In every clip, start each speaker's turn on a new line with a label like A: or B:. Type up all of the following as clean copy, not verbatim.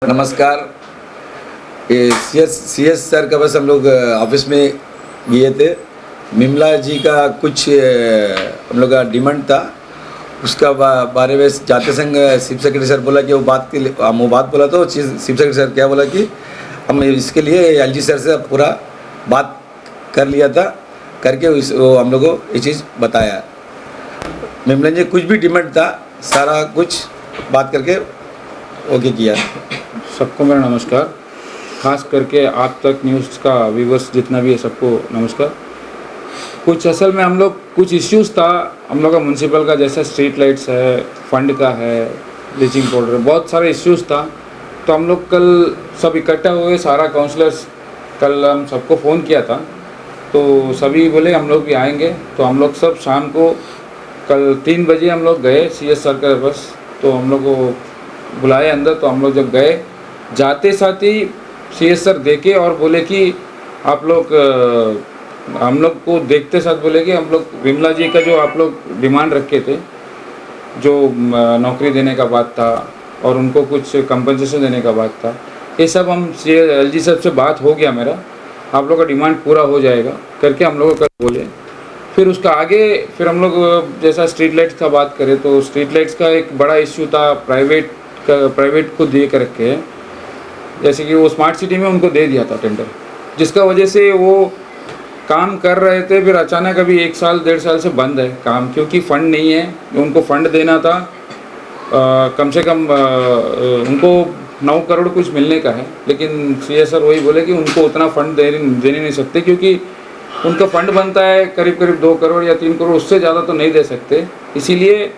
A: नमस्कार। ये C S sir का बस हम लोग ऑफिस में गए थे। विमला जी का कुछ हम लोग का डिमांड था, उसका बारे में जाते संग चीफ सेक्रेटरी सर बोला कि वो बात के लिए हम वो बात बोला, तो चीफ सेक्रेटरी सर क्या बोला कि हम इसके लिए एलजी सर से पूरा बात कर लिया था, करके वो हम लोग को ये चीज़ बताया। विमला जी कुछ भी डिमांड था सारा कुछ बात करके ओके किया।
B: सबको मेरा नमस्कार, खास करके आप तक न्यूज़ का व्यूवर्स जितना भी है सबको नमस्कार। कुछ असल में हम लोग कुछ इश्यूज़ था हम लोग का म्यूनसिपल का, जैसे स्ट्रीट लाइट्स है, फंड का है, ब्लीचिंग पाउडर, बहुत सारे इश्यूज़ था। तो हम लोग कल सब इकट्ठा हुए, सारा काउंसलर्स, कल हम सबको फ़ोन किया था, तो सभी बोले हम लोग भी आएंगे। तो हम लोग सब शाम को कल 3 बजे हम लोग गए CS सर के बस, तो हम लोग को बुलाए अंदर। तो हम लोग जब गए, जाते साथ ही CS सर देखे और बोले कि आप लोग हम लोग को देखते साथ बोले कि हम लोग विमला जी का जो आप लोग डिमांड रखे थे, जो नौकरी देने का बात था और उनको कुछ कंपनसेशन देने का बात था, ये सब हम LG साहब से बात हो गया मेरा, आप लोग का डिमांड पूरा हो जाएगा करके हम लोग कल बोले। फिर उसका आगे फिर हम लोग जैसा स्ट्रीट लाइट्स का बात करें, तो स्ट्रीट लाइट्स का एक बड़ा इश्यू था, प्राइवेट को दे कर रखे हैं। जैसे कि वो स्मार्ट सिटी में उनको दे दिया था टेंडर, जिसका वजह से वो काम कर रहे थे, फिर अचानक अभी 1 साल 1.5 साल से बंद है काम, क्योंकि फ़ंड नहीं है। उनको फ़ंड देना था कम से कम उनको 9 करोड़ कुछ मिलने का है, लेकिन CS सर वही बोले कि उनको उतना फ़ंड दे नहीं सकते, क्योंकि उनका फ़ंड बनता है करीब 2 करोड़ या 3 करोड़, उससे ज़्यादा तो नहीं दे सकते। इसीलिए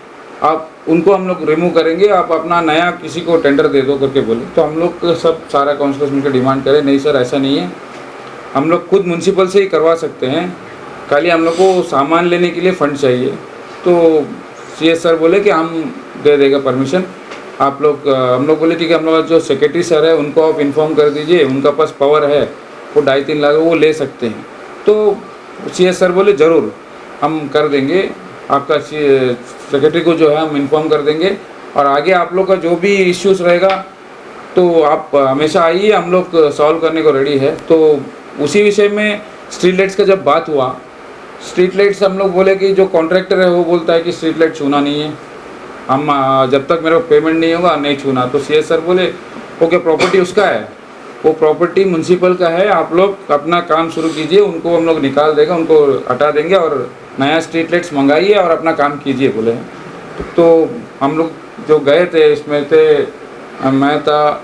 B: आप उनको हम लोग रिमूव करेंगे, आप अपना नया किसी को टेंडर दे दो करके बोले। तो हम लोग सब सारा काउंसलर्स मिलकर डिमांड करें, नहीं सर ऐसा नहीं है, हम लोग खुद म्यूनसिपल से ही करवा सकते हैं, खाली हम लोग को सामान लेने के लिए फ़ंड चाहिए। तो CS सर बोले कि हम दे देगा परमिशन, आप लोग हम लोग बोले ठीक है, हम लोग जो सेक्रेटरी सर है उनको आप इन्फॉर्म कर दीजिए, उनका पास पावर है, वो 2.5-3 लाख वो ले सकते हैं। तो CS सर बोले ज़रूर हम कर देंगे, आपका सेक्रेटरी को जो है हम इन्फॉर्म कर देंगे, और आगे आप लोग का जो भी इश्यूज़ रहेगा तो आप हमेशा आइए, हम लोग सॉल्व करने को रेडी है। तो उसी विषय में स्ट्रीट लाइट्स का जब बात हुआ, स्ट्रीट लाइट्स हम लोग बोले कि जो कॉन्ट्रैक्टर है वो बोलता है कि स्ट्रीट लाइट छूना नहीं है, हम जब तक मेरे को पेमेंट नहीं होगा नहीं छूना। तो CS सर बोले ओके, प्रॉपर्टी उसका है, वो प्रॉपर्टी म्यूनसिपल का है, आप लोग अपना काम शुरू कीजिए, उनको हम लोग निकाल देगा, उनको हटा देंगे और नया स्ट्रीट लाइट्स मंगाइए और अपना काम कीजिए बोले। तो हम लोग जो गए थे, इसमें थे मैं था,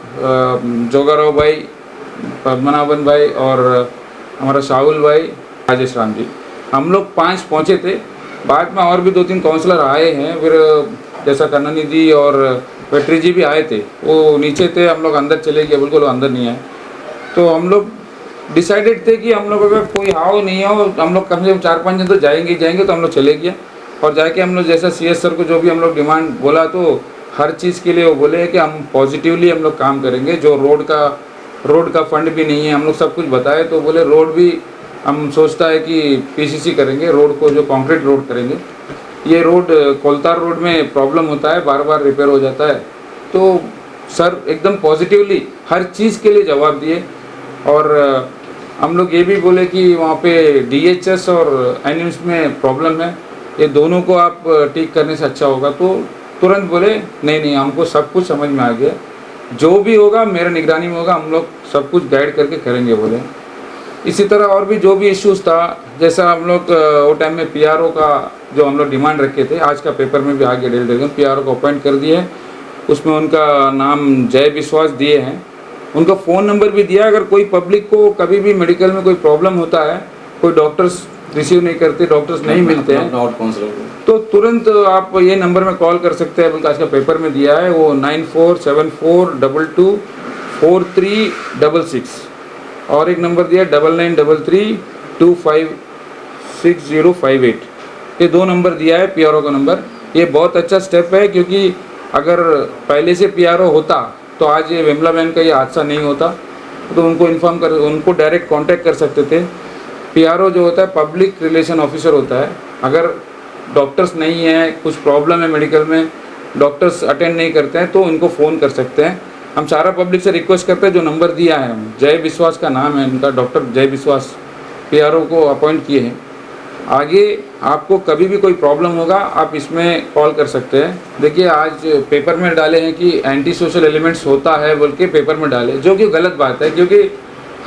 B: जोगाराव भाई, पद्मनाभन भाई और हमारा शाहुल भाई, राजेश राम जी, हम लोग 5 पहुँचे थे। बाद में और भी 2-3 काउंसलर आए हैं, फिर जैसा कन्नानिधि और वेट्री जी भी आए थे, वो नीचे थे, हम लोग अंदर चले गए, बिल्कुल अंदर नहीं आए। तो हम लोग डिसाइडेड थे कि हम लोग अगर कोई आओ नहीं हो, हम लोग कम से कम 4-5 दिन तो जाएंगे। तो हम लोग चले गए, और जाके हम लोग जैसा CS सर को जो भी हम लोग डिमांड बोला, तो हर चीज़ के लिए वो बोले कि हम पॉजिटिवली हम लोग काम करेंगे। जो रोड का फंड भी नहीं है, हम लोग सब कुछ बताए, तो बोले रोड भी हम सोचता है कि PCC करेंगे, रोड को जो कॉन्क्रीट रोड करेंगे। ये रोड कोलतार रोड में प्रॉब्लम होता है, बार बार रिपेयर हो जाता है। तो सर एकदम पॉजिटिवली हर चीज़ के लिए जवाब दिए, और हम लोग ये भी बोले कि वहाँ पे DHS और एनिम्स में प्रॉब्लम है, ये दोनों को आप ठीक करने से अच्छा होगा। तो तुरंत बोले नहीं हमको सब कुछ समझ में आ गया, जो भी होगा मेरे निगरानी में होगा, हम लोग सब कुछ गाइड करके करेंगे बोले। इसी तरह और भी जो भी इश्यूज़ था, जैसा हम लोग वो टाइम में PRO का जो हम लोग डिमांड रखे थे, आज का पेपर में भी आगे डेल PRO को अपॉइंट कर दिए है, उसमें उनका नाम जय विश्वास दिए हैं, उनका फ़ोन नंबर भी दिया। अगर कोई पब्लिक को कभी भी मेडिकल में कोई प्रॉब्लम होता है, कोई डॉक्टर्स रिसीव नहीं करते, डॉक्टर्स नहीं मिलते हैं, तो तुरंत आप ये नंबर में कॉल कर सकते हैं, बल्कि आज का पेपर में दिया है, वो 9474224366, और एक नंबर दिया 9933256058। ये 2 नंबर दिया है PRO का नंबर। ये बहुत अच्छा स्टेप है, क्योंकि अगर पहले से PRO होता तो आज ये विमला बहन का ये हादसा नहीं होता। तो उनको डायरेक्ट कांटेक्ट कर सकते थे। PRO जो होता है पब्लिक रिलेशन ऑफिसर होता है, अगर डॉक्टर्स नहीं है, कुछ प्रॉब्लम है मेडिकल में, डॉक्टर्स अटेंड नहीं करते हैं, तो उनको फ़ोन कर सकते हैं। हम सारा पब्लिक से रिक्वेस्ट करते हैं, जो नंबर दिया है, जय विश्वास का नाम है इनका, डॉक्टर जय विश्वास PRO को अपॉइंट किए हैं। आगे आपको कभी भी कोई प्रॉब्लम होगा आप इसमें कॉल कर सकते हैं। देखिए आज पेपर में डाले हैं कि एंटी सोशल एलिमेंट्स होता है बोल के पेपर में डाले, जो कि गलत बात है, क्योंकि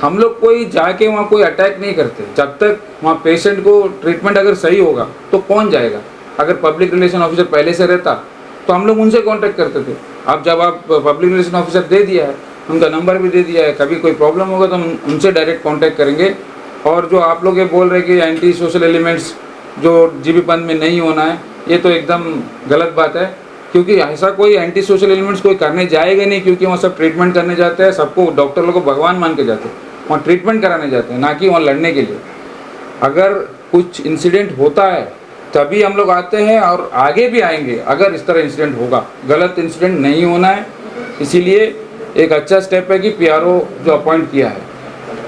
B: हम लोग कोई जाके वहाँ कोई अटैक नहीं करते। जब तक वहाँ पेशेंट को ट्रीटमेंट अगर सही होगा तो कौन जाएगा। अगर पब्लिक रिलेशन ऑफिसर पहले से रहता तो हम लोग उनसे कांटेक्ट करते थे। अब जब आप पब्लिक रिलेशन ऑफिसर दे दिया है, उनका नंबर भी दे दिया है, कभी कोई प्रॉब्लम होगा तो हम उनसे डायरेक्ट कांटेक्ट करेंगे। और जो आप लोग ये बोल रहे कि एंटी सोशल एलिमेंट्स जो जीबी पंथ में नहीं होना है, ये तो एकदम गलत बात है, क्योंकि ऐसा कोई एंटी सोशल एलिमेंट्स कोई करने जाएगा नहीं, क्योंकि वहाँ सब ट्रीटमेंट करने जाते हैं, सबको डॉक्टर लोग को भगवान मान के जाते हैं, वहाँ ट्रीटमेंट कराने जाते हैं, ना कि वहाँ लड़ने के लिए। अगर कुछ इंसिडेंट होता है तभी हम लोग आते हैं और आगे भी आएंगे अगर इस तरह इंसिडेंट होगा। गलत इंसिडेंट नहीं होना है, इसीलिए एक अच्छा स्टेप है कि PRO जो अपॉइंट किया है।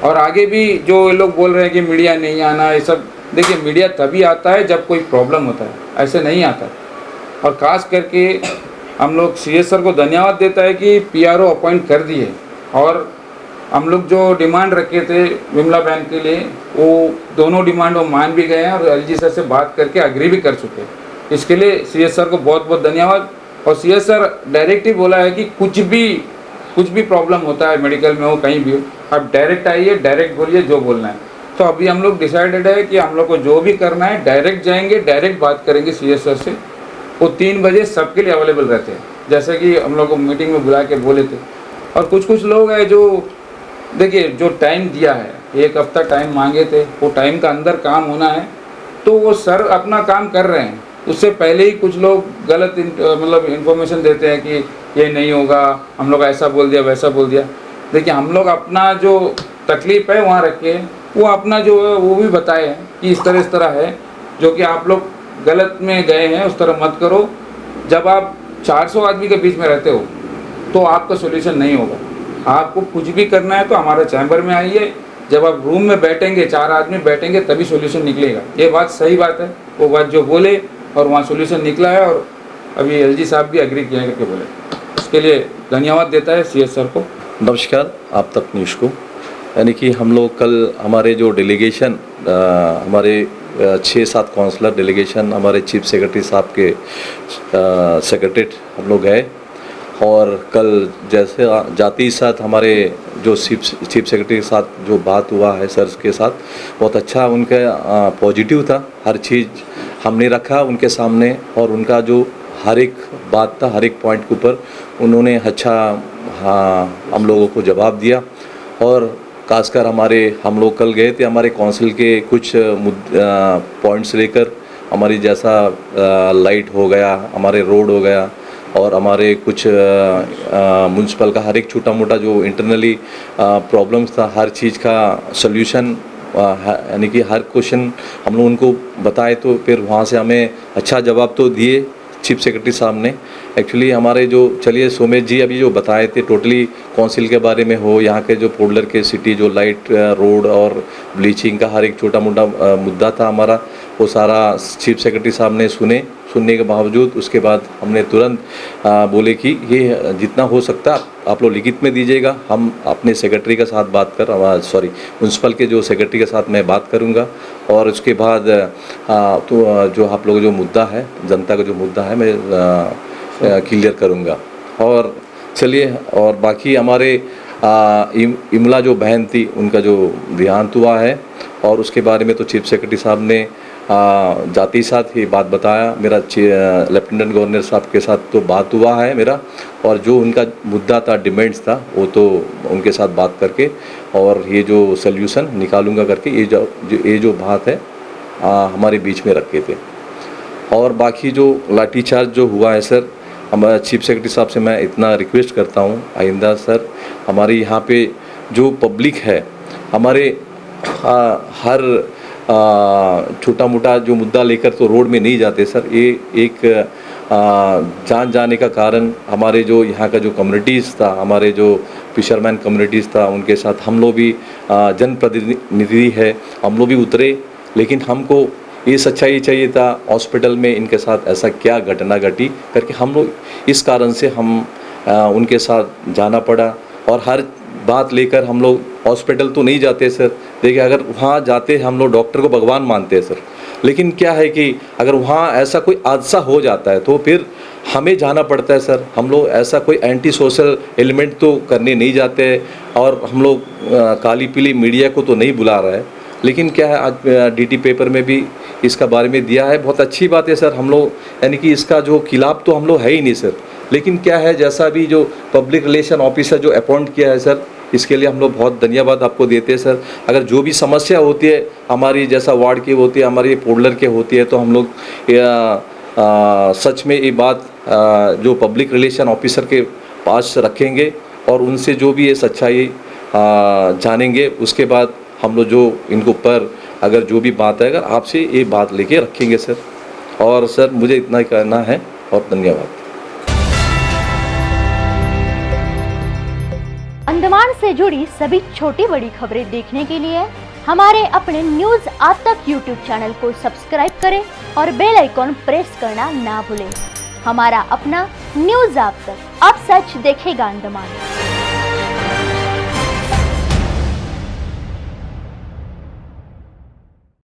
B: और आगे भी जो ये लोग बोल रहे हैं कि मीडिया नहीं आना, ये सब, देखिए मीडिया तभी आता है जब कोई प्रॉब्लम होता है, ऐसे नहीं आता है। और ख़ास करके हम लोग CS सर को धन्यवाद देता है कि PRO अपॉइंट कर दिए। और हम लोग जो डिमांड रखे थे विमला बहन के लिए, वो दोनों डिमांड वो मान भी गए हैं और LG सर से बात करके एग्री भी कर चुके हैं। इसके लिए CS सर को बहुत बहुत धन्यवाद। और CS सर डायरेक्ट ही बोला है कि कुछ भी प्रॉब्लम होता है मेडिकल में हो, कहीं भी हो, आप डायरेक्ट आइए, डायरेक्ट बोलिए जो बोलना है। तो अभी हम लोग डिसाइडेड है कि हम लोग को जो भी करना है डायरेक्ट जाएंगे, डायरेक्ट बात करेंगे CS सर से। वो 3 बजे सबके लिए अवेलेबल रहते हैं, जैसे कि हम लोग को मीटिंग में बुला के बोले थे। और कुछ लोग हैं जो, देखिए जो टाइम दिया है, 1 हफ्ता टाइम मांगे थे, वो टाइम का अंदर काम होना है, तो वो सर अपना काम कर रहे हैं। उससे पहले ही कुछ लोग गलत मतलब इन्फॉर्मेशन देते हैं कि ये नहीं होगा, हम लोग ऐसा बोल दिया, वैसा बोल दिया। देखिए हम लोग अपना जो तकलीफ़ है वहाँ रखे, वो अपना जो है वो भी बताए हैं कि इस तरह है, जो कि आप लोग गलत में गए हैं, उस तरह मत करो। जब आप 400 आदमी के बीच में रहते हो तो आपका सोल्यूशन नहीं होगा। आपको कुछ भी करना है तो हमारे चैम्बर में आइए, जब आप रूम में बैठेंगे, 4 आदमी बैठेंगे, तभी सोल्यूशन निकलेगा। ये बात सही बात है, वो बात जो बोले और वहाँ सोल्यूशन निकला है। और अभी LG साहब भी एग्री किया करके बोले, उसके लिए धन्यवाद देता है CS सर को।
C: नमस्कार आप तक न्यूज़ को। यानी कि हम लोग कल हमारे जो डेलीगेशन, हमारे 6-7 काउंसलर डेलीगेशन हमारे चीफ सेक्रेटरी साहब के सेक्रेटरीट हम लोग गए। और कल जैसे जाते ही साथ हमारे जो चीफ सेक्रेटरी के साथ जो बात हुआ है सर के साथ, बहुत अच्छा उनका पॉजिटिव था। हर चीज़ हमने रखा उनके सामने और उनका जो हर एक बात था, हर एक पॉइंट के ऊपर उन्होंने अच्छा हम लोगों को जवाब दिया। और खासकर हम लोग कल गए थे हमारे काउंसिल के कुछ पॉइंट्स लेकर, हमारी जैसा लाइट हो गया, हमारे रोड हो गया, और हमारे कुछ म्यूनसिपल का हर एक छोटा मोटा जो इंटरनली प्रॉब्लम्स था, हर चीज़ का सल्यूशन, यानी कि हर क्वेश्चन हम लोग उनको बताए। तो फिर वहाँ से हमें अच्छा जवाब तो दिए चीफ सेक्रेटरी साहब ने। एक्चुअली हमारे जो, चलिए सोमेश जी अभी जो बताए थे टोटली काउंसिल के बारे में हो, यहाँ के जो पोडलर के सिटी जो लाइट, रोड और ब्लीचिंग का हर एक छोटा मोटा मुद्दा था हमारा, वो सारा चीफ सेक्रेटरी साहब ने सुनने के बावजूद उसके बाद हमने तुरंत बोले कि ये जितना हो सकता आप लोग लिखित में दीजिएगा। हम अपने सेक्रेटरी के साथ बात कर, म्यूनसिपल के जो सेक्रेटरी के साथ मैं बात करूंगा, और उसके बाद तो जो आप लोग जो मुद्दा है, जनता का जो मुद्दा है, मैं क्लियर करूंगा। और चलिए, और बाकी हमारे इमला जो बहन थी उनका जो देहांत हुआ है, और उसके बारे में तो चीफ सेक्रेटरी साहब ने जाती साथ ही बात बताया। मेरा लेफ्टिनेंट गवर्नर साहब के साथ तो बात हुआ है मेरा, और जो उनका मुद्दा था, डिमांड्स था, वो तो उनके साथ बात करके और ये जो सल्यूशन निकालूंगा करके ये जो बात है हमारे बीच में रखे थे। और बाकी जो लाठीचार्ज जो हुआ है सर, हमारे चीफ सेक्रेटरी साहब से मैं इतना रिक्वेस्ट करता हूँ, आइंदा सर हमारे यहाँ पे जो पब्लिक है, हमारे हर छोटा मोटा जो मुद्दा लेकर तो रोड में नहीं जाते सर। ये एक जान जाने का कारण हमारे जो यहाँ का जो कम्युनिटीज़ था, हमारे जो फिशरमैन कम्युनिटीज़ था, उनके साथ हम लोग भी जनप्रतिनिधि है, हम लोग भी उतरे। लेकिन हमको ये सच्चाई चाहिए था, हॉस्पिटल में इनके साथ ऐसा क्या घटना घटी करके हम लोग इस कारण से हम उनके साथ जाना पड़ा। और हर बात लेकर हम लोग हॉस्पिटल तो नहीं जाते सर, देखिए अगर वहाँ जाते हम लोग डॉक्टर को भगवान मानते हैं सर, लेकिन क्या है कि अगर वहाँ ऐसा कोई हादसा हो जाता है तो फिर हमें जाना पड़ता है सर। हम लोग ऐसा कोई एंटी सोशल एलिमेंट तो करने नहीं जाते, और हम लोग काली पीली मीडिया को तो नहीं बुला रहा है, लेकिन क्या है आज डीटी पेपर में भी इसका बारे में दिया है। बहुत अच्छी बात है सर, हम लोग यानी कि इसका जो खिलाफ तो हम लोग है ही नहीं सर, लेकिन क्या है जैसा भी जो पब्लिक रिलेशन ऑफिसर जो अपॉइंट किया है सर, इसके लिए हम लोग बहुत धन्यवाद आपको देते हैं सर। अगर जो भी समस्या होती है हमारी, जैसा वार्ड की होती है, हमारी पोडलर के होती है, तो हम लोग सच में ये बात जो पब्लिक रिलेशन ऑफिसर के पास रखेंगे और उनसे जो भी ये सच्चाई जानेंगे, उसके बाद हम लोग जो इनको ऊपर अगर जो भी बात है अगर आपसे ये बात लेके रखेंगे सर। और सर मुझे इतना ही कहना है और धन्यवाद।
D: अंडमान से जुड़ी सभी छोटी बड़ी खबरें देखने के लिए हमारे अपने न्यूज आज तक यूट्यूब चैनल को सब्सक्राइब करें और बेल आइकॉन प्रेस करना ना भूलें। हमारा अपना न्यूज आज तक, अब सच देखेगा अंडमान।